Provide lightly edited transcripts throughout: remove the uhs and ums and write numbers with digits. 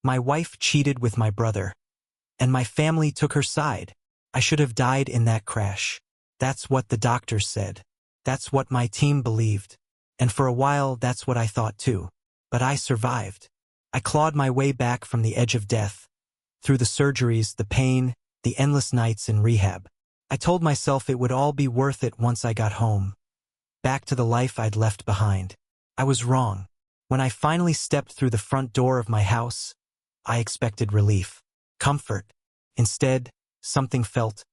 My wife cheated with my brother. And my family took her side. I should have died in that crash. That's what the doctors said. That's what my team believed. And for a while, that's what I thought too. But I survived. I clawed my way back from the edge of death. Through the surgeries, the pain, the endless nights in rehab. I told myself it would all be worth it once I got home. Back to the life I'd left behind. I was wrong. When I finally stepped through the front door of my house, I expected relief, comfort. Instead, something felt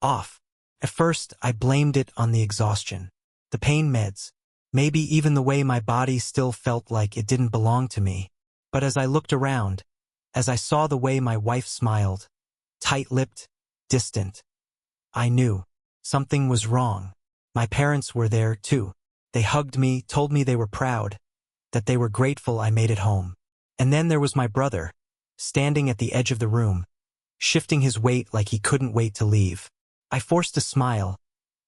off. At first, I blamed it on the exhaustion, the pain meds, maybe even the way my body still felt like it didn't belong to me. But as I looked around, as I saw the way my wife smiled, tight-lipped, distant, I knew something was wrong. My parents were there too. They hugged me, told me they were proud, that they were grateful I made it home. And then there was my brother, standing at the edge of the room, shifting his weight like he couldn't wait to leave. I forced a smile,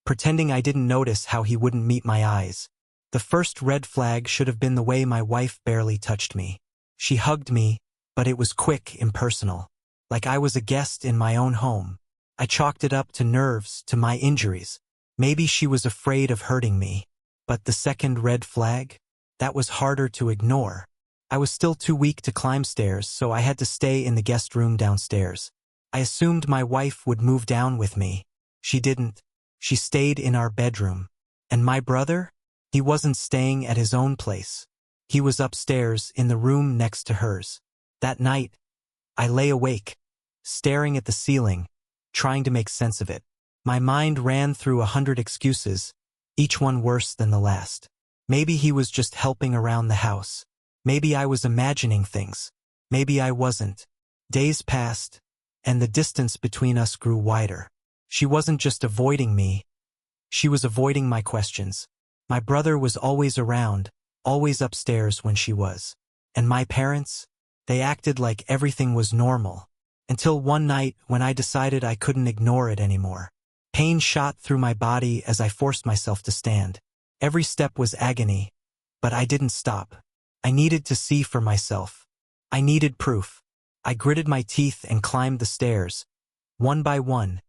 pretending I didn't notice how he wouldn't meet my eyes. The first red flag should have been the way my wife barely touched me. She hugged me, but it was quick, impersonal, like I was a guest in my own home. I chalked it up to nerves, to my injuries. Maybe she was afraid of hurting me. But the second red flag? That was harder to ignore. I was still too weak to climb stairs, so I had to stay in the guest room downstairs. I assumed my wife would move down with me. She didn't. She stayed in our bedroom. And my brother? He wasn't staying at his own place. He was upstairs in the room next to hers. That night, I lay awake, staring at the ceiling, trying to make sense of it. My mind ran through 100 excuses, each one worse than the last. Maybe he was just helping around the house. Maybe I was imagining things. Maybe I wasn't. Days passed, and the distance between us grew wider. She wasn't just avoiding me. She was avoiding my questions. My brother was always around, always upstairs when she was. And my parents? They acted like everything was normal. Until one night when I decided I couldn't ignore it anymore. Pain shot through my body as I forced myself to stand. Every step was agony, but I didn't stop. I needed to see for myself. I needed proof. I gritted my teeth and climbed the stairs, one by one,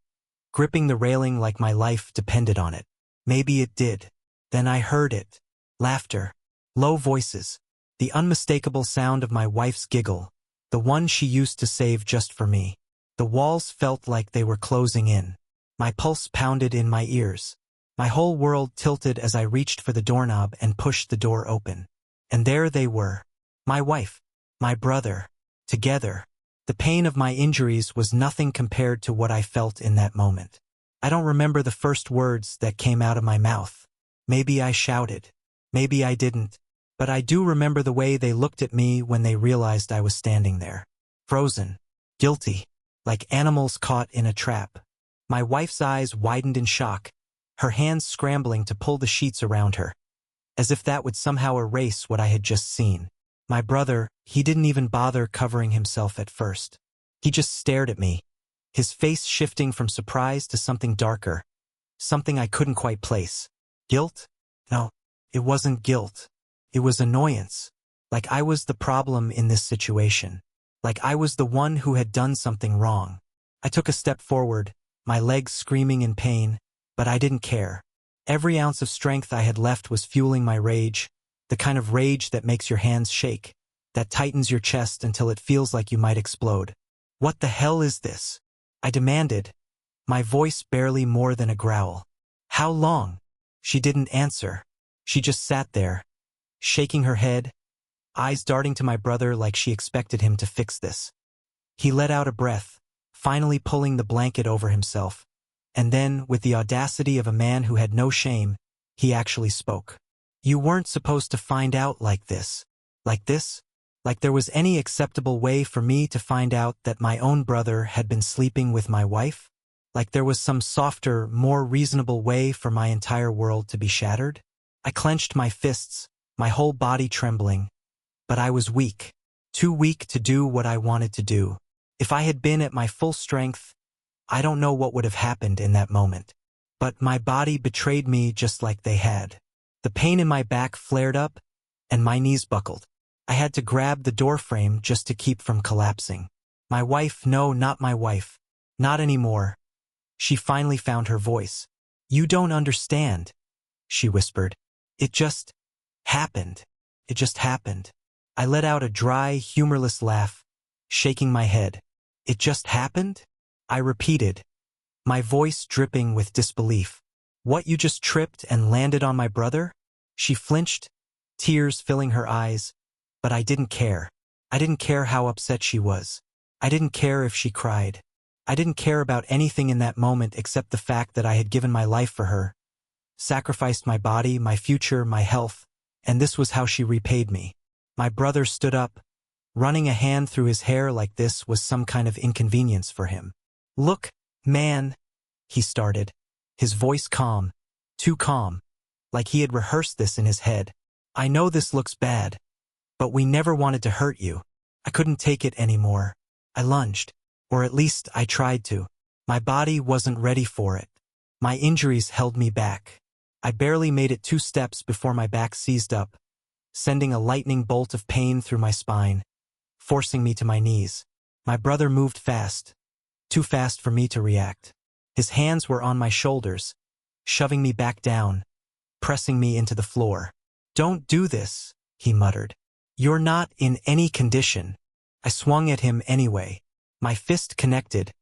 gripping the railing like my life depended on it. Maybe it did. Then I heard it. Laughter. Low voices. The unmistakable sound of my wife's giggle, the one she used to save just for me. The walls felt like they were closing in. My pulse pounded in my ears. My whole world tilted as I reached for the doorknob and pushed the door open. And there they were. My wife, my brother, together. The pain of my injuries was nothing compared to what I felt in that moment. I don't remember the first words that came out of my mouth. Maybe I shouted. Maybe I didn't. But I do remember the way they looked at me when they realized I was standing there. Frozen. Guilty. Like animals caught in a trap. My wife's eyes widened in shock, her hands scrambling to pull the sheets around her, as if that would somehow erase what I had just seen. My brother, he didn't even bother covering himself at first. He just stared at me, his face shifting from surprise to something darker, something I couldn't quite place. Guilt? No, it wasn't guilt. It was annoyance. Like I was the problem in this situation. Like I was the one who had done something wrong. I took a step forward, my legs screaming in pain, but I didn't care. Every ounce of strength I had left was fueling my rage, the kind of rage that makes your hands shake, that tightens your chest until it feels like you might explode. What the hell is this? I demanded, my voice barely more than a growl. How long? She didn't answer. She just sat there, shaking her head, eyes darting to my brother like she expected him to fix this. He let out a breath, finally pulling the blanket over himself, and then, with the audacity of a man who had no shame, he actually spoke. You weren't supposed to find out like this. Like this? Like there was any acceptable way for me to find out that my own brother had been sleeping with my wife? Like there was some softer, more reasonable way for my entire world to be shattered? I clenched my fists, my whole body trembling. But I was weak. Too weak to do what I wanted to do. If I had been at my full strength, I don't know what would have happened in that moment. But my body betrayed me just like they had. The pain in my back flared up, and my knees buckled. I had to grab the door frame just to keep from collapsing. My wife, no, not my wife. Not anymore. She finally found her voice. You don't understand, she whispered. It just happened. It just happened. I let out a dry, humorless laugh, shaking my head. It just happened? I repeated, my voice dripping with disbelief. What, you just tripped and landed on my brother? She flinched, tears filling her eyes, but I didn't care. I didn't care how upset she was. I didn't care if she cried. I didn't care about anything in that moment except the fact that I had given my life for her, sacrificed my body, my future, my health, and this was how she repaid me. My brother stood up, running a hand through his hair like this was some kind of inconvenience for him. Look, man, he started, his voice calm, too calm, like he had rehearsed this in his head. I know this looks bad, but we never wanted to hurt you. I couldn't take it anymore. I lunged, or at least I tried to. My body wasn't ready for it. My injuries held me back. I barely made it 2 steps before my back seized up, sending a lightning bolt of pain through my spine, forcing me to my knees. My brother moved fast, too fast for me to react. His hands were on my shoulders, shoving me back down, pressing me into the floor. Don't do this, he muttered. You're not in any condition. I swung at him anyway, my fist connected,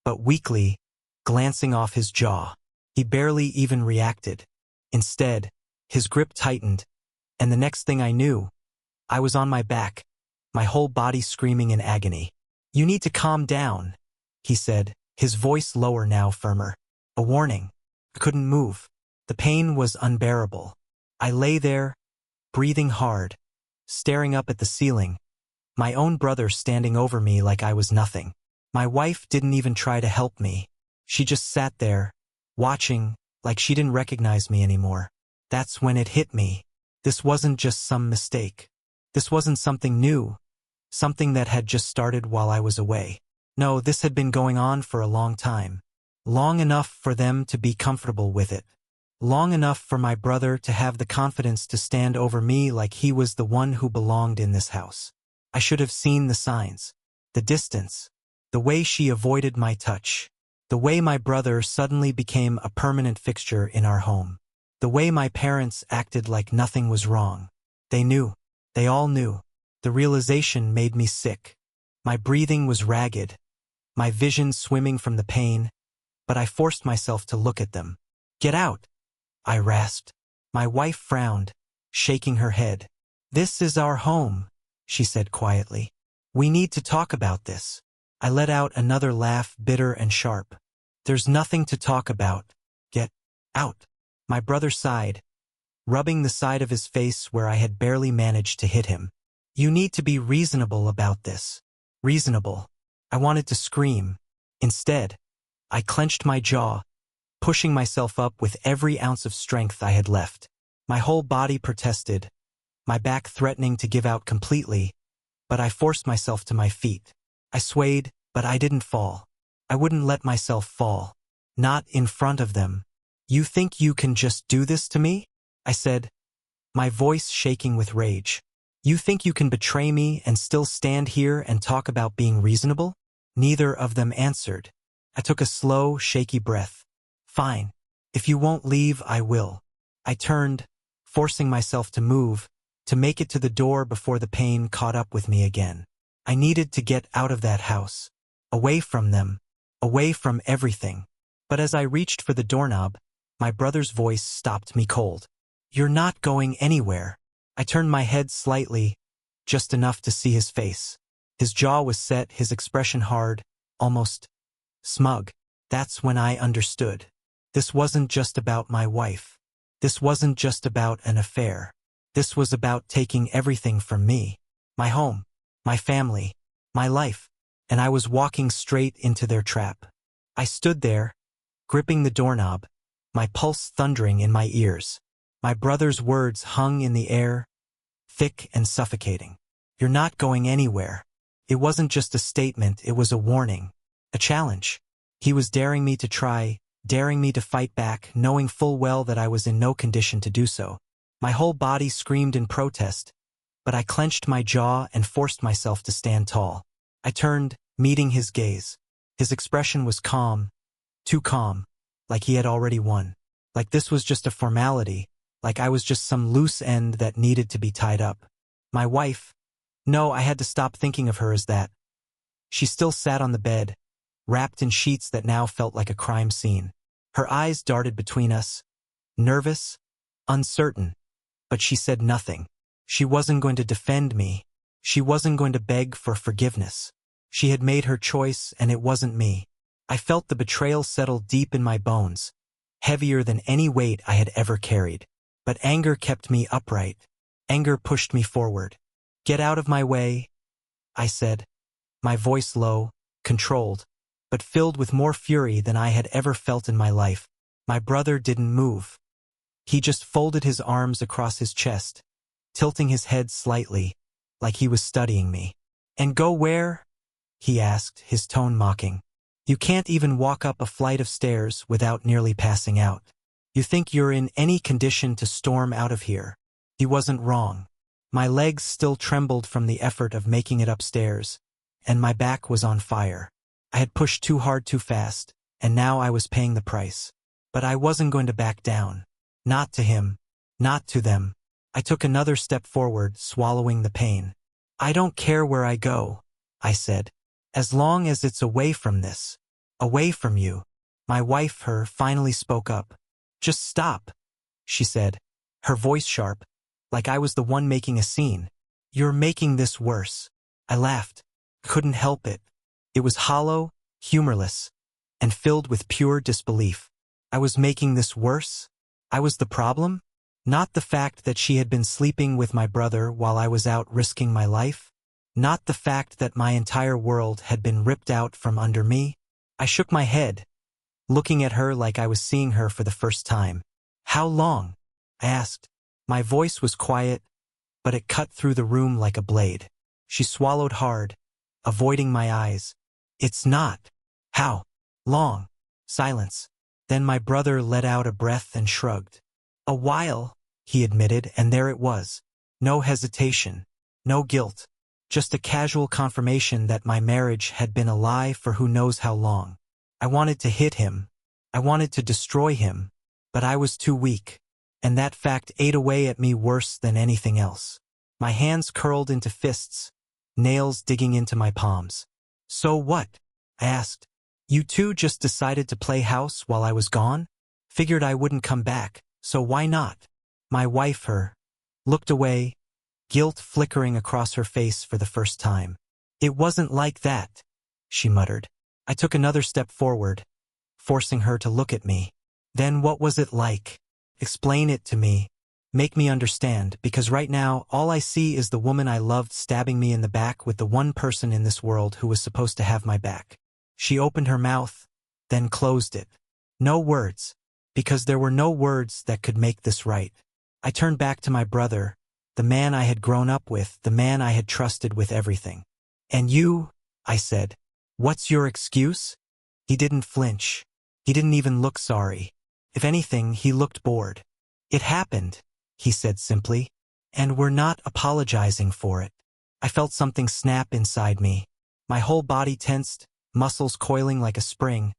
but weakly, glancing off his jaw. He barely even reacted. Instead, his grip tightened, and the next thing I knew, I was on my back, my whole body screaming in agony. You need to calm down, he said, his voice lower now, firmer. A warning. I couldn't move. The pain was unbearable. I lay there, breathing hard, staring up at the ceiling, my own brother standing over me like I was nothing. My wife didn't even try to help me. She just sat there, watching, like she didn't recognize me anymore. That's when it hit me. This wasn't just some mistake. This wasn't something new, something that had just started while I was away. No, this had been going on for a long time. Long enough for them to be comfortable with it. Long enough for my brother to have the confidence to stand over me like he was the one who belonged in this house. I should have seen the signs, the distance, the way she avoided my touch, the way my brother suddenly became a permanent fixture in our home, the way my parents acted like nothing was wrong. They knew. They all knew. The realization made me sick. My breathing was ragged, my vision swimming from the pain, but I forced myself to look at them. Get out, I rasped. My wife frowned, shaking her head. This is our home, she said quietly. We need to talk about this. I let out another laugh, bitter and sharp. There's nothing to talk about. Get out. My brother sighed, rubbing the side of his face where I had barely managed to hit him. You need to be reasonable about this. Reasonable. I wanted to scream. Instead, I clenched my jaw, pushing myself up with every ounce of strength I had left. My whole body protested, my back threatening to give out completely, but I forced myself to my feet. I swayed, but I didn't fall. I wouldn't let myself fall. Not in front of them. You think you can just do this to me? I said, my voice shaking with rage. You think you can betray me and still stand here and talk about being reasonable? Neither of them answered. I took a slow, shaky breath. Fine. If you won't leave, I will. I turned, forcing myself to move, to make it to the door before the pain caught up with me again. I needed to get out of that house. Away from them. Away from everything. But as I reached for the doorknob, my brother's voice stopped me cold. You're not going anywhere. I turned my head slightly, just enough to see his face. His jaw was set, his expression hard, almost smug. That's when I understood. This wasn't just about my wife. This wasn't just about an affair. This was about taking everything from me. My home, my family, my life, and I was walking straight into their trap. I stood there, gripping the doorknob, my pulse thundering in my ears. My brother's words hung in the air, thick and suffocating. You're not going anywhere. It wasn't just a statement, it was a warning, a challenge. He was daring me to try, daring me to fight back, knowing full well that I was in no condition to do so. My whole body screamed in protest, but I clenched my jaw and forced myself to stand tall. I turned, meeting his gaze. His expression was calm, too calm, like he had already won. Like this was just a formality, like I was just some loose end that needed to be tied up. My wife? No, I had to stop thinking of her as that. She still sat on the bed, wrapped in sheets that now felt like a crime scene. Her eyes darted between us, nervous, uncertain, but she said nothing. She wasn't going to defend me. She wasn't going to beg for forgiveness. She had made her choice, and it wasn't me. I felt the betrayal settle deep in my bones, heavier than any weight I had ever carried. But anger kept me upright. Anger pushed me forward. "Get out of my way," I said, my voice low, controlled, but filled with more fury than I had ever felt in my life. My brother didn't move. He just folded his arms across his chest, tilting his head slightly, like he was studying me. "And go where?" he asked, his tone mocking. "You can't even walk up a flight of stairs without nearly passing out. You think you're in any condition to storm out of here?" He wasn't wrong. My legs still trembled from the effort of making it upstairs, and my back was on fire. I had pushed too hard too fast, and now I was paying the price. But I wasn't going to back down. Not to him. Not to them. I took another step forward, swallowing the pain. "I don't care where I go," I said, "as long as it's away from this. Away from you." My wife, finally spoke up. "Just stop," she said, her voice sharp, like I was the one making a scene. "You're making this worse." I laughed. Couldn't help it. It was hollow, humorless, and filled with pure disbelief. I was making this worse? I was the problem? Not the fact that she had been sleeping with my brother while I was out risking my life? Not the fact that my entire world had been ripped out from under me? I shook my head, looking at her like I was seeing her for the first time. "How long?" I asked. My voice was quiet, but it cut through the room like a blade. She swallowed hard, avoiding my eyes. "It's not." "How long?" Silence. Then my brother let out a breath and shrugged. "A while," he admitted, and there it was. No hesitation, no guilt, just a casual confirmation that my marriage had been a lie for who knows how long. I wanted to hit him. I wanted to destroy him, but I was too weak, and that fact ate away at me worse than anything else. My hands curled into fists, nails digging into my palms. "So what?" I asked. "You two just decided to play house while I was gone? Figured I wouldn't come back, so why not?" My wife, looked away, guilt flickering across her face for the first time. "It wasn't like that," she muttered. I took another step forward, forcing her to look at me. "Then what was it like? Explain it to me. Make me understand, because right now all I see is the woman I loved stabbing me in the back with the one person in this world who was supposed to have my back." She opened her mouth, then closed it. No words, because there were no words that could make this right. I turned back to my brother, the man I had grown up with, the man I had trusted with everything. "And you," I said, "what's your excuse?" He didn't flinch. He didn't even look sorry. If anything, he looked bored. "It happened," he said simply, "and we're not apologizing for it." I felt something snap inside me. My whole body tensed, muscles coiling like a spring.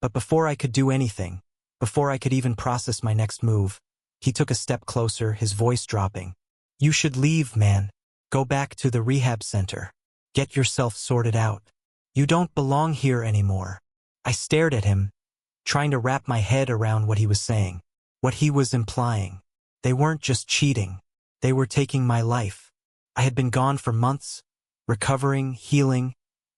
But before I could do anything, before I could even process my next move, he took a step closer, his voice dropping. "You should leave, man. Go back to the rehab center. Get yourself sorted out. You don't belong here anymore." I stared at him, trying to wrap my head around what he was saying, what he was implying. They weren't just cheating. They were taking my life. I had been gone for months, recovering, healing,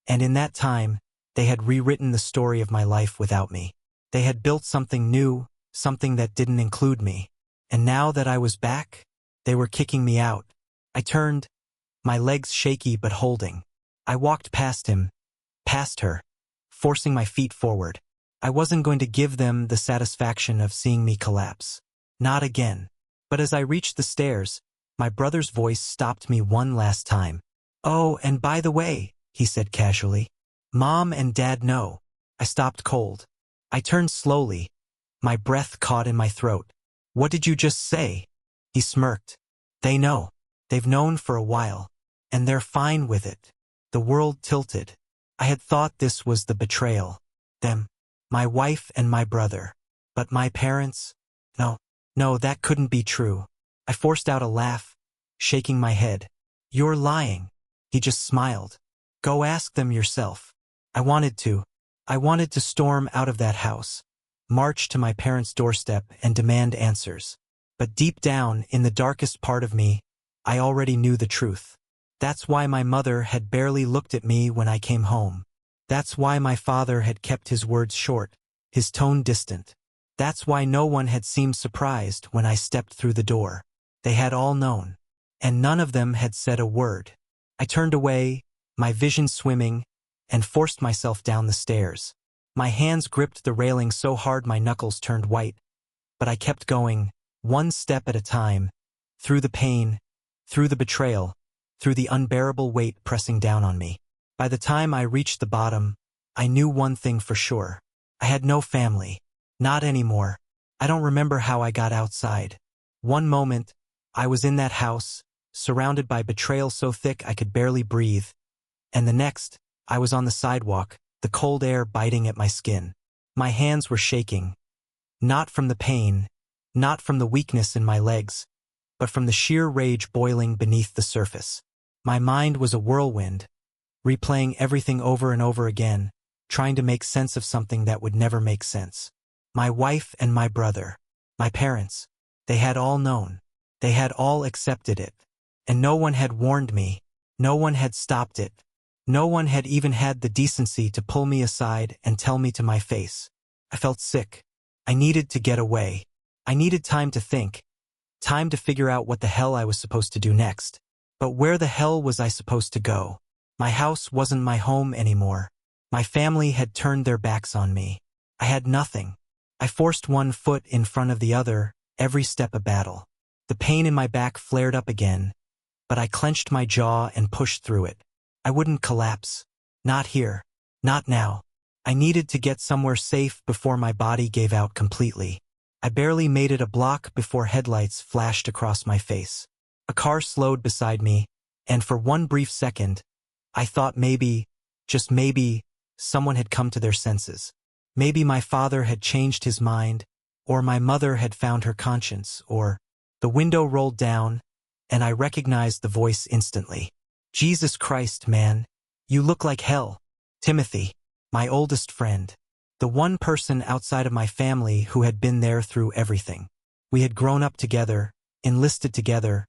and in that time, they had rewritten the story of my life without me. They had built something new, something that didn't include me. And now that I was back, they were kicking me out. I turned, my legs shaky but holding. I walked past him, past her, forcing my feet forward. I wasn't going to give them the satisfaction of seeing me collapse. Not again. But as I reached the stairs, my brother's voice stopped me one last time. "Oh, and by the way," he said casually, "Mom and Dad know." I stopped cold. I turned slowly, my breath caught in my throat. "What did you just say?" He smirked. "They know. They've known for a while, and they're fine with it. The world tilted. I had thought this was the betrayal. Them. My wife and my brother. But my parents? No, that couldn't be true. I forced out a laugh, shaking my head. You're lying. He just smiled. Go ask them yourself. I wanted to storm out of that house, march to my parents' doorstep and demand answers. But deep down, in the darkest part of me, I already knew the truth. That's why my mother had barely looked at me when I came home. That's why my father had kept his words short, his tone distant. That's why no one had seemed surprised when I stepped through the door. They had all known, and none of them had said a word. I turned away, my vision swimming, and forced myself down the stairs. My hands gripped the railing so hard my knuckles turned white, but I kept going, one step at a time, through the pain, through the betrayal, through the unbearable weight pressing down on me. By the time I reached the bottom, I knew one thing for sure. I had no family. Not anymore. I don't remember how I got outside. One moment, I was in that house, surrounded by betrayal so thick I could barely breathe. And the next, I was on the sidewalk, the cold air biting at my skin. My hands were shaking. Not from the pain, not from the weakness in my legs, but from the sheer rage boiling beneath the surface. My mind was a whirlwind, replaying everything over and over again, trying to make sense of something that would never make sense. My wife and my brother, my parents, they had all known. They had all accepted it. And no one had warned me. No one had stopped it. No one had even had the decency to pull me aside and tell me to my face. I felt sick. I needed to get away. I needed time to think. Time to figure out what the hell I was supposed to do next. But where the hell was I supposed to go? My house wasn't my home anymore. My family had turned their backs on me. I had nothing. I forced one foot in front of the other, every step a battle. The pain in my back flared up again, but I clenched my jaw and pushed through it. I wouldn't collapse. Not here. Not now. I needed to get somewhere safe before my body gave out completely. I barely made it a block before headlights flashed across my face. A car slowed beside me, and for one brief second, I thought maybe, just maybe, someone had come to their senses. Maybe my father had changed his mind, or my mother had found her conscience, or... The window rolled down, and I recognized the voice instantly. Jesus Christ, man. You look like hell. Timothy, my oldest friend. The one person outside of my family who had been there through everything. We had grown up together, enlisted together,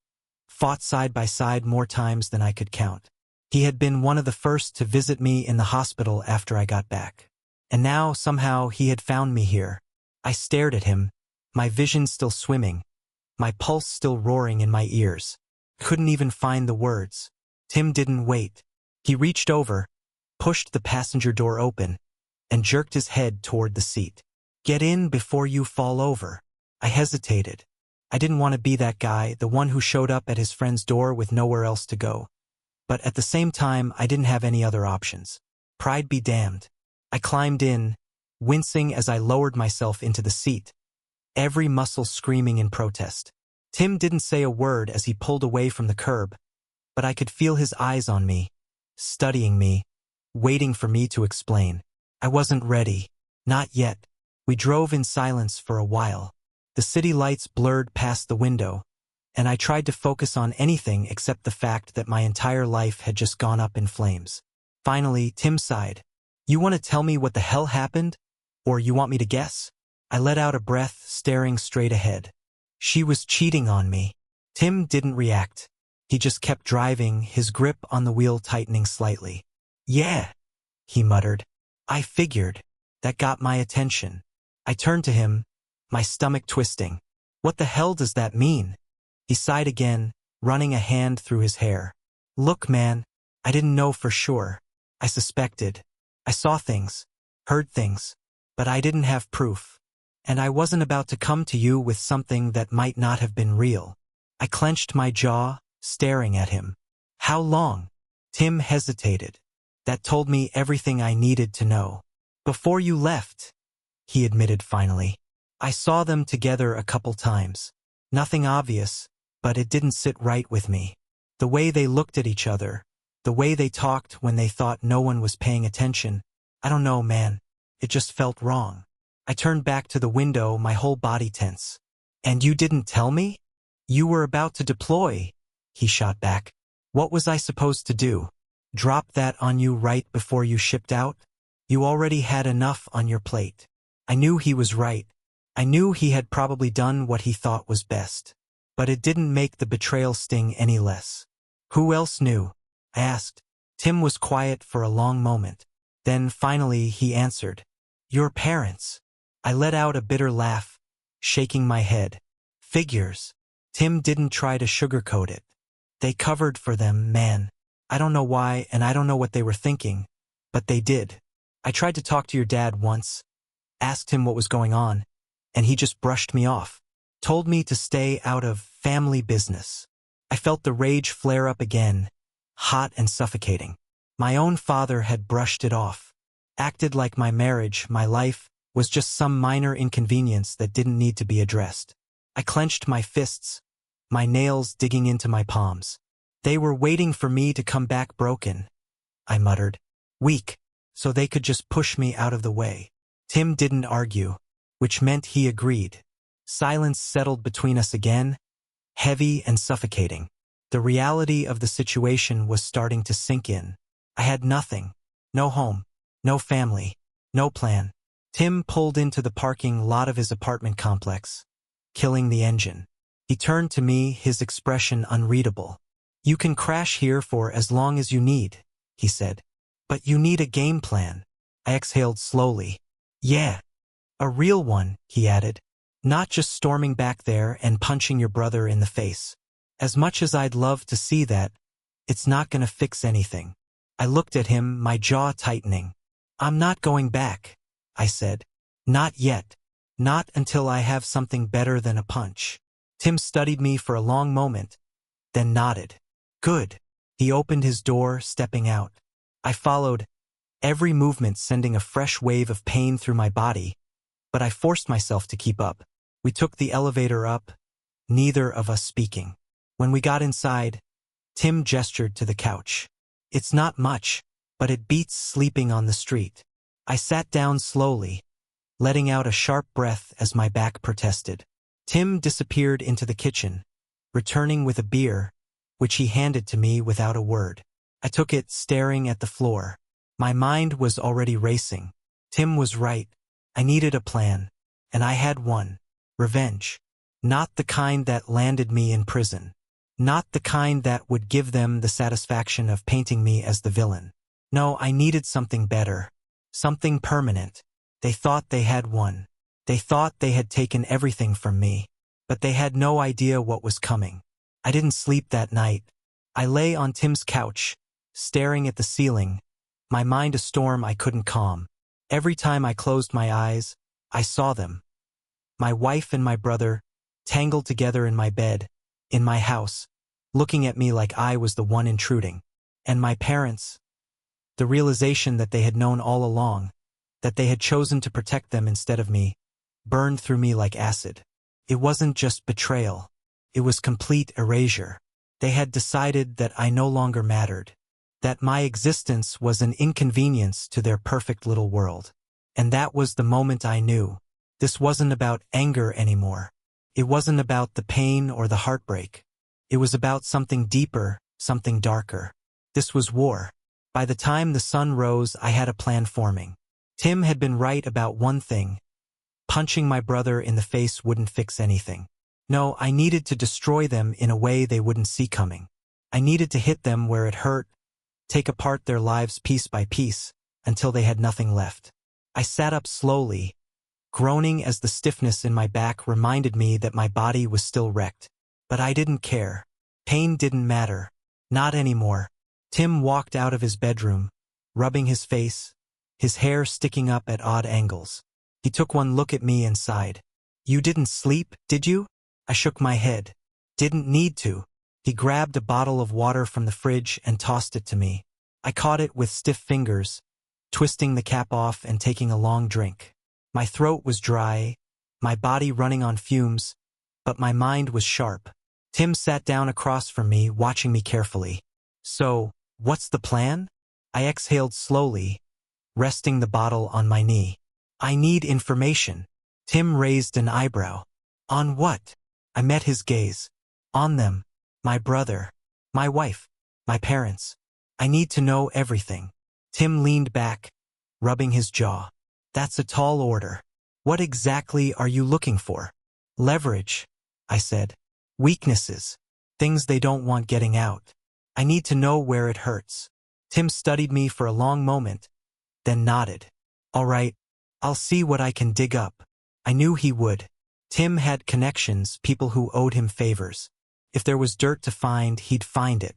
fought side by side more times than I could count. He had been one of the first to visit me in the hospital after I got back. And now, somehow, he had found me here. I stared at him, my vision still swimming, my pulse still roaring in my ears. Couldn't even find the words. Tim didn't wait. He reached over, pushed the passenger door open, and jerked his head toward the seat. Get in before you fall over. I hesitated. I didn't want to be that guy, the one who showed up at his friend's door with nowhere else to go. But at the same time, I didn't have any other options. Pride be damned. I climbed in, wincing as I lowered myself into the seat, every muscle screaming in protest. Tim didn't say a word as he pulled away from the curb, but I could feel his eyes on me, studying me, waiting for me to explain. I wasn't ready. Not yet. We drove in silence for a while. The city lights blurred past the window, and I tried to focus on anything except the fact that my entire life had just gone up in flames. Finally, Tim sighed. You want to tell me what the hell happened? Or you want me to guess? I let out a breath, staring straight ahead. She was cheating on me. Tim didn't react. He just kept driving, his grip on the wheel tightening slightly. Yeah, he muttered. I figured. That got my attention. I turned to him, my stomach twisting. What the hell does that mean? He sighed again, running a hand through his hair. Look, man, I didn't know for sure. I suspected. I saw things, heard things, but I didn't have proof. And I wasn't about to come to you with something that might not have been real. I clenched my jaw, staring at him. How long? Tim hesitated. That told me everything I needed to know. Before you left, he admitted finally. I saw them together a couple times. Nothing obvious, but it didn't sit right with me. The way they looked at each other, the way they talked when they thought no one was paying attention. I don't know, man. It just felt wrong. I turned back to the window, my whole body tense. "And you didn't tell me? You were about to deploy," he shot back. "What was I supposed to do? Drop that on you right before you shipped out? You already had enough on your plate." I knew he was right. I knew he had probably done what he thought was best. But it didn't make the betrayal sting any less. "Who else knew?" I asked. Tim was quiet for a long moment. Then finally he answered. "Your parents." I let out a bitter laugh, shaking my head. "Figures." Tim didn't try to sugarcoat it. "They covered for them, man. I don't know why, and I don't know what they were thinking, but they did. I tried to talk to your dad once, asked him what was going on, and he just brushed me off. Told me to stay out of family business." I felt the rage flare up again, hot and suffocating. My own father had brushed it off. Acted like my marriage, my life, was just some minor inconvenience that didn't need to be addressed. I clenched my fists, my nails digging into my palms. "They were waiting for me to come back broken," I muttered. "Weak, so they could just push me out of the way." Tim didn't argue, which meant he agreed. Silence settled between us again, heavy and suffocating. The reality of the situation was starting to sink in. I had nothing. No home, no family, no plan. Tim pulled into the parking lot of his apartment complex, killing the engine. He turned to me, his expression unreadable. "You can crash here for as long as you need," he said. "But you need a game plan." I exhaled slowly. "Yeah, a real one," he added. "Not just storming back there and punching your brother in the face. As much as I'd love to see that, it's not gonna fix anything." I looked at him, my jaw tightening. "I'm not going back," I said. "Not yet. Not until I have something better than a punch." Tim studied me for a long moment, then nodded. "Good." He opened his door, stepping out. I followed, every movement sending a fresh wave of pain through my body, but I forced myself to keep up. We took the elevator up, neither of us speaking. When we got inside, Tim gestured to the couch. "It's not much, but it beats sleeping on the street." I sat down slowly, letting out a sharp breath as my back protested. Tim disappeared into the kitchen, returning with a beer, which he handed to me without a word. I took it, staring at the floor. My mind was already racing. Tim was right. I needed a plan, and I had one. Revenge. Not the kind that landed me in prison. Not the kind that would give them the satisfaction of painting me as the villain. No, I needed something better. Something permanent. They thought they had won. They thought they had taken everything from me. But they had no idea what was coming. I didn't sleep that night. I lay on Tim's couch, staring at the ceiling, my mind a storm I couldn't calm. Every time I closed my eyes, I saw them. My wife and my brother, tangled together in my bed, in my house, looking at me like I was the one intruding. And my parents, the realization that they had known all along, that they had chosen to protect them instead of me, burned through me like acid. It wasn't just betrayal. It was complete erasure. They had decided that I no longer mattered, that my existence was an inconvenience to their perfect little world. And that was the moment I knew. This wasn't about anger anymore. It wasn't about the pain or the heartbreak. It was about something deeper, something darker. This was war. By the time the sun rose, I had a plan forming. Tim had been right about one thing. Punching my brother in the face wouldn't fix anything. No, I needed to destroy them in a way they wouldn't see coming. I needed to hit them where it hurt, take apart their lives piece by piece, until they had nothing left. I sat up slowly, groaning as the stiffness in my back reminded me that my body was still wrecked. But I didn't care. Pain didn't matter. Not anymore. Tim walked out of his bedroom, rubbing his face, his hair sticking up at odd angles. He took one look at me and sighed. "You didn't sleep, did you?" I shook my head. "Didn't need to." He grabbed a bottle of water from the fridge and tossed it to me. I caught it with stiff fingers, twisting the cap off and taking a long drink. My throat was dry, my body running on fumes, but my mind was sharp. Tim sat down across from me, watching me carefully. So, what's the plan? I exhaled slowly, resting the bottle on my knee. I need information. Tim raised an eyebrow. On what? I met his gaze. On them. My brother. My wife. My parents. I need to know everything. Tim leaned back, rubbing his jaw. That's a tall order. What exactly are you looking for? Leverage, I said. Weaknesses. Things they don't want getting out. I need to know where it hurts. Tim studied me for a long moment, then nodded. All right, I'll see what I can dig up. I knew he would. Tim had connections, people who owed him favors. If there was dirt to find, he'd find it.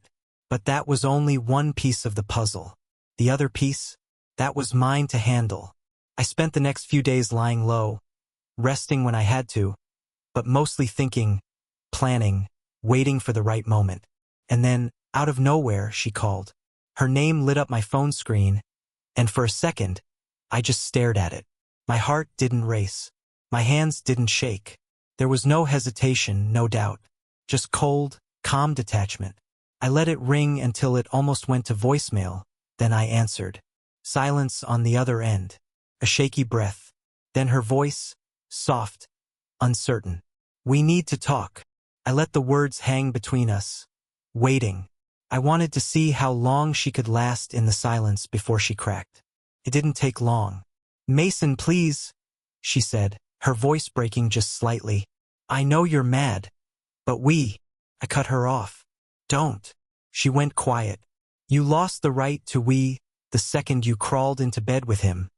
But that was only one piece of the puzzle. The other piece? That was mine to handle. I spent the next few days lying low, resting when I had to, but mostly thinking, planning, waiting for the right moment. And then, out of nowhere, she called. Her name lit up my phone screen, and for a second, I just stared at it. My heart didn't race. My hands didn't shake. There was no hesitation, no doubt. Just cold, calm detachment. I let it ring until it almost went to voicemail, then I answered. Silence on the other end. A shaky breath. Then her voice, soft, uncertain. We need to talk. I let the words hang between us, waiting. I wanted to see how long she could last in the silence before she cracked. It didn't take long. Mason, please, she said, her voice breaking just slightly. I know you're mad, but I cut her off. Don't. She went quiet. You lost the right to the second you crawled into bed with him,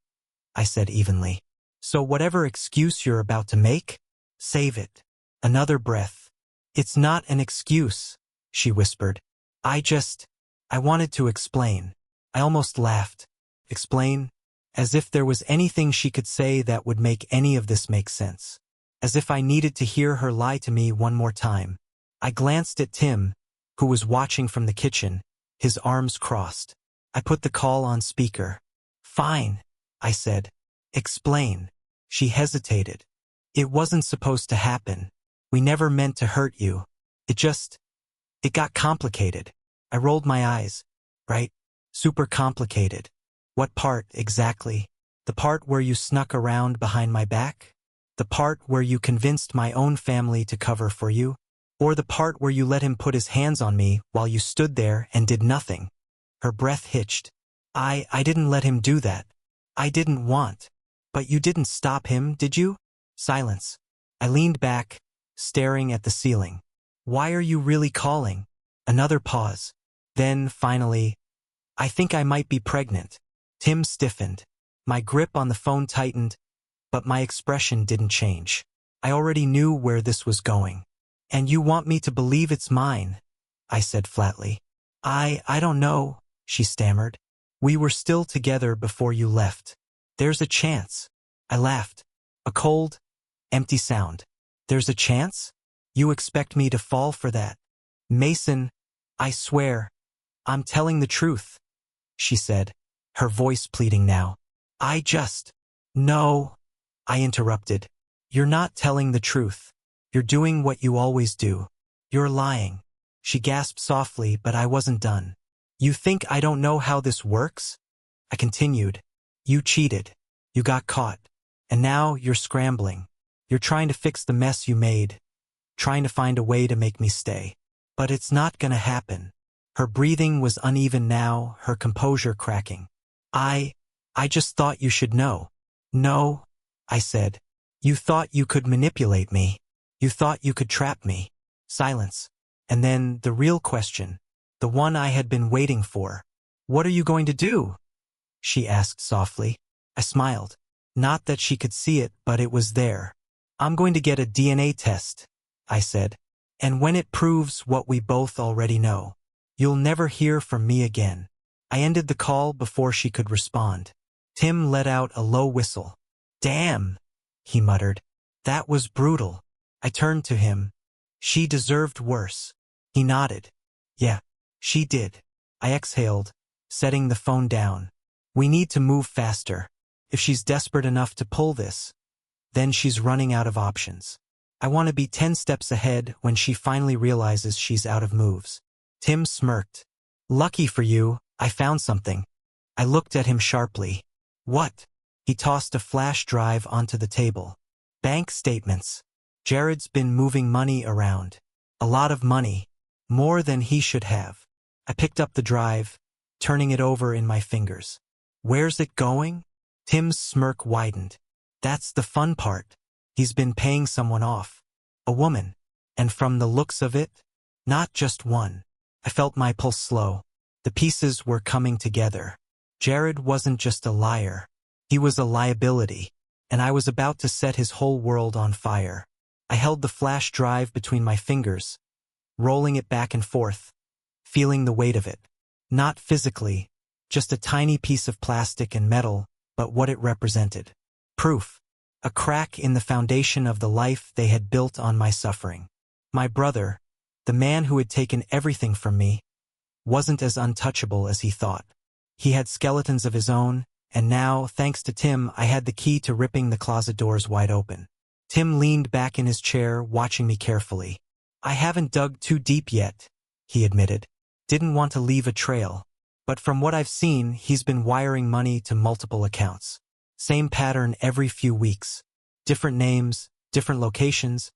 I said evenly. So whatever excuse you're about to make, save it. Another breath. It's not an excuse, she whispered. I wanted to explain. I almost laughed. Explain? As if there was anything she could say that would make any of this make sense. As if I needed to hear her lie to me one more time. I glanced at Tim, who was watching from the kitchen, his arms crossed. I put the call on speaker. Fine, I said. Explain. She hesitated. It wasn't supposed to happen. We never meant to hurt you. It got complicated. I rolled my eyes. Right? Super complicated. What part, exactly? The part where you snuck around behind my back? The part where you convinced my own family to cover for you? Or the part where you let him put his hands on me while you stood there and did nothing? Her breath hitched. I didn't let him do that. I didn't want. But you didn't stop him, did you? Silence. I leaned back, staring at the ceiling. Why are you really calling? Another pause. Then, finally, I think I might be pregnant. Tim stiffened. My grip on the phone tightened, but my expression didn't change. I already knew where this was going. And you want me to believe it's mine? I said flatly. I don't know, she stammered. We were still together before you left. There's a chance. I laughed. A cold, empty sound. There's a chance? You expect me to fall for that? Mason, I swear, I'm telling the truth, she said, her voice pleading now. No, I interrupted. You're not telling the truth. You're doing what you always do. You're lying. She gasped softly, but I wasn't done. You think I don't know how this works? I continued. You cheated. You got caught. And now you're scrambling. You're trying to fix the mess you made. Trying to find a way to make me stay. But it's not gonna happen. Her breathing was uneven now, her composure cracking. I just thought you should know. No, I said. You thought you could manipulate me. You thought you could trap me. Silence. And then the real question. The one I had been waiting for. What are you going to do? She asked softly. I smiled. Not that she could see it, but it was there. I'm going to get a DNA test, I said. And when it proves what we both already know, you'll never hear from me again. I ended the call before she could respond. Tim let out a low whistle. Damn, he muttered. That was brutal. I turned to him. She deserved worse. He nodded. Yeah, she did. I exhaled, setting the phone down. We need to move faster. If she's desperate enough to pull this, then she's running out of options. I want to be 10 steps ahead when she finally realizes she's out of moves. Tim smirked. Lucky for you, I found something. I looked at him sharply. What? He tossed a flash drive onto the table. Bank statements. Jared's been moving money around. A lot of money. More than he should have. I picked up the drive, turning it over in my fingers. Where's it going? Tim's smirk widened. That's the fun part. He's been paying someone off. A woman. And from the looks of it, not just one. I felt my pulse slow. The pieces were coming together. Jared wasn't just a liar. He was a liability. And I was about to set his whole world on fire. I held the flash drive between my fingers, rolling it back and forth, feeling the weight of it. Not physically, just a tiny piece of plastic and metal, but what it represented. Proof. A crack in the foundation of the life they had built on my suffering. My brother, the man who had taken everything from me, wasn't as untouchable as he thought. He had skeletons of his own, and now, thanks to Tim, I had the key to ripping the closet doors wide open. Tim leaned back in his chair, watching me carefully. I haven't dug too deep yet, he admitted. Didn't want to leave a trail. But from what I've seen, he's been wiring money to multiple accounts. Same pattern every few weeks. Different names, different locations,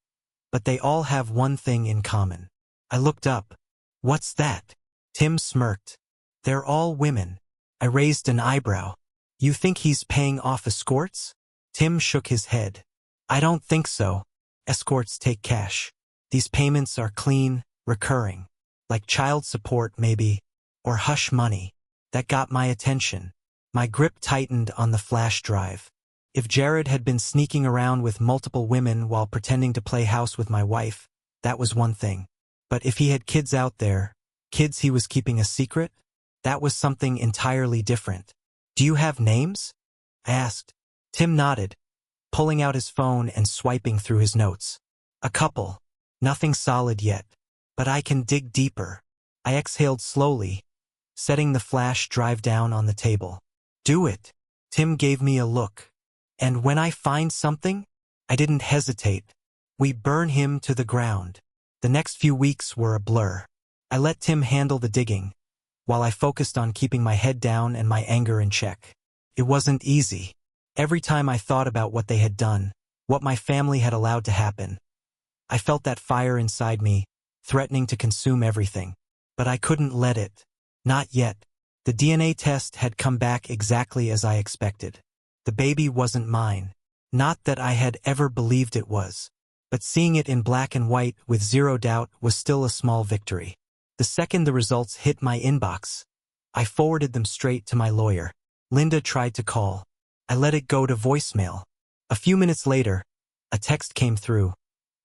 but they all have one thing in common. I looked up. What's that? Tim smirked. They're all women. I raised an eyebrow. You think he's paying off escorts? Tim shook his head. I don't think so. Escorts take cash. These payments are clean, recurring. Like child support maybe, or hush money. That got my attention. My grip tightened on the flash drive. If Jared had been sneaking around with multiple women while pretending to play house with my wife, that was one thing. But if he had kids out there, kids he was keeping a secret, that was something entirely different. Do you have names? I asked. Tim nodded, pulling out his phone and swiping through his notes. A couple. Nothing solid yet. But I can dig deeper. I exhaled slowly, setting the flash drive down on the table. Do it. Tim gave me a look. And when I find something, I didn't hesitate. We burn him to the ground. The next few weeks were a blur. I let Tim handle the digging, while I focused on keeping my head down and my anger in check. It wasn't easy. Every time I thought about what they had done, what my family had allowed to happen, I felt that fire inside me, threatening to consume everything. But I couldn't let it. Not yet. The DNA test had come back exactly as I expected. The baby wasn't mine. Not that I had ever believed it was. But seeing it in black and white with zero doubt was still a small victory. The second the results hit my inbox, I forwarded them straight to my lawyer. Linda tried to call. I let it go to voicemail. A few minutes later, a text came through.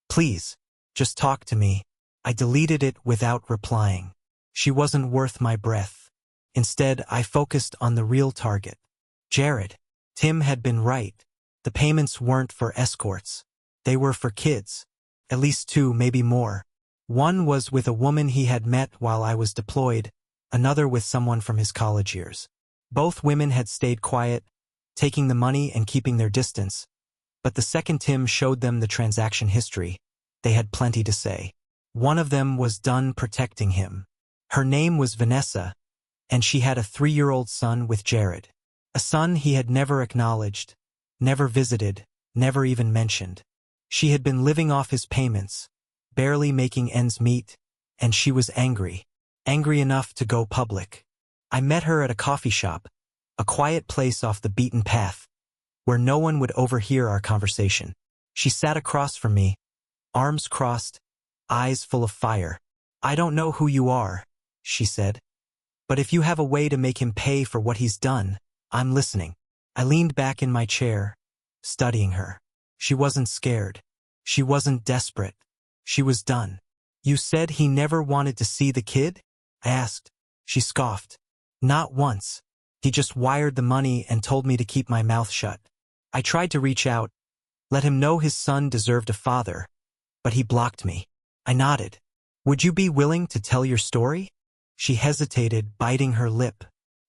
Please, just talk to me. I deleted it without replying. She wasn't worth my breath. Instead, I focused on the real target. Jared. Tim had been right. The payments weren't for escorts. They were for kids. At least 2, maybe more. One was with a woman he had met while I was deployed, another with someone from his college years. Both women had stayed quiet, taking the money and keeping their distance. But the second Tim showed them the transaction history. They had plenty to say. One of them was done protecting him. Her name was Vanessa, and she had a 3-year-old son with Jared. A son he had never acknowledged, never visited, never even mentioned. She had been living off his payments, barely making ends meet, and she was angry. Angry enough to go public. I met her at a coffee shop, a quiet place off the beaten path, where no one would overhear our conversation. She sat across from me, arms crossed, eyes full of fire. I don't know who you are, she said. But if you have a way to make him pay for what he's done, I'm listening. I leaned back in my chair, studying her. She wasn't scared. She wasn't desperate. She was done. You said he never wanted to see the kid? I asked. She scoffed. Not once. He just wired the money and told me to keep my mouth shut. I tried to reach out, let him know his son deserved a father, but he blocked me. I nodded. Would you be willing to tell your story? She hesitated, biting her lip.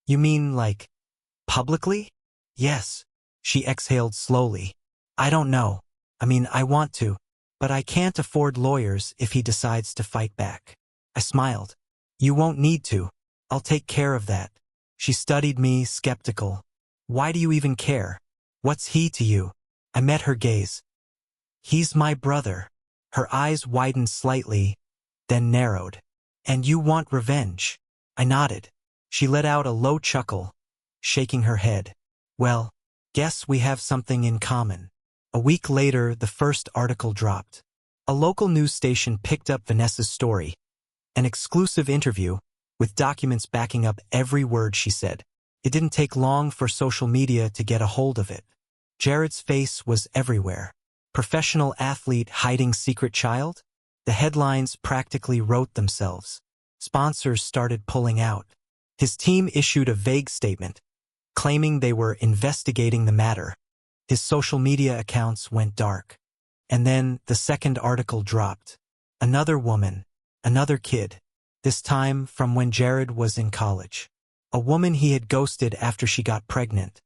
You mean like, publicly? Yes. She exhaled slowly. I don't know. I mean, I want to, But I can't afford lawyers if he decides to fight back. I smiled. You won't need to. I'll take care of that. She studied me, skeptical. Why do you even care? What's he to you? I met her gaze. He's my brother. Her eyes widened slightly, then narrowed. And you want revenge? I nodded. She let out a low chuckle, shaking her head. Well, guess we have something in common. A week later, the first article dropped. A local news station picked up Vanessa's story. An exclusive interview, with documents backing up every word she said. It didn't take long for social media to get a hold of it. Jared's face was everywhere. Professional athlete hiding secret child? The headlines practically wrote themselves. Sponsors started pulling out. His team issued a vague statement, claiming they were investigating the matter. His social media accounts went dark. And then the second article dropped. Another woman, another kid, this time from when Jared was in college. A woman he had ghosted after she got pregnant,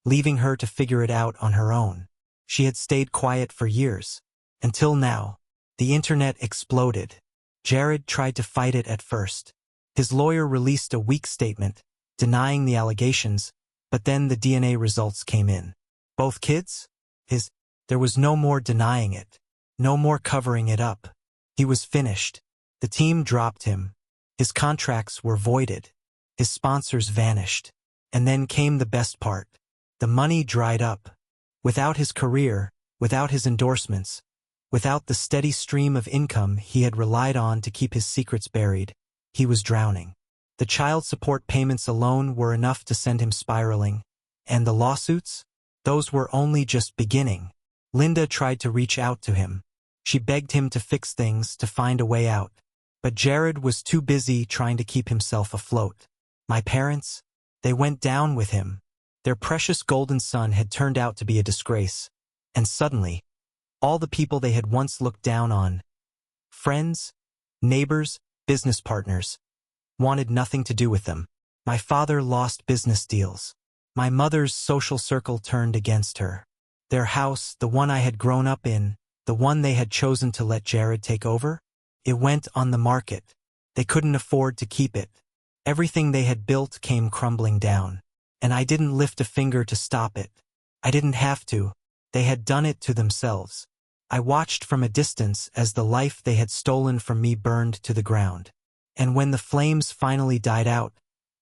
leaving her to figure it out on her own. She had stayed quiet for years. Until now, the internet exploded. Jared tried to fight it at first. His lawyer released a weak statement, denying the allegations, but then the DNA results came in. Both kids? There was no more denying it. No more covering it up. He was finished. The team dropped him. His contracts were voided. His sponsors vanished. And then came the best part. The money dried up. Without his career, without his endorsements, without the steady stream of income he had relied on to keep his secrets buried, he was drowning. The child support payments alone were enough to send him spiraling. And the lawsuits? Those were only just beginning. Linda tried to reach out to him. She begged him to fix things, to find a way out. But Jared was too busy trying to keep himself afloat. My parents? They went down with him. Their precious golden son had turned out to be a disgrace. And suddenly, all the people they had once looked down on, friends, neighbors, business partners, wanted nothing to do with them. My father lost business deals. My mother's social circle turned against her. Their house, the one I had grown up in, the one they had chosen to let Jared take over, it went on the market. They couldn't afford to keep it. Everything they had built came crumbling down. And I didn't lift a finger to stop it. I didn't have to. They had done it to themselves. I watched from a distance as the life they had stolen from me burned to the ground. And when the flames finally died out,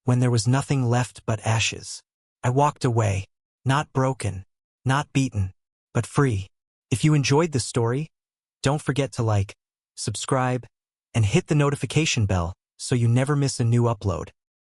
when there was nothing left but ashes, I walked away, not broken, not beaten, but free. If you enjoyed this story, don't forget to like, subscribe, and hit the notification bell so you never miss a new upload.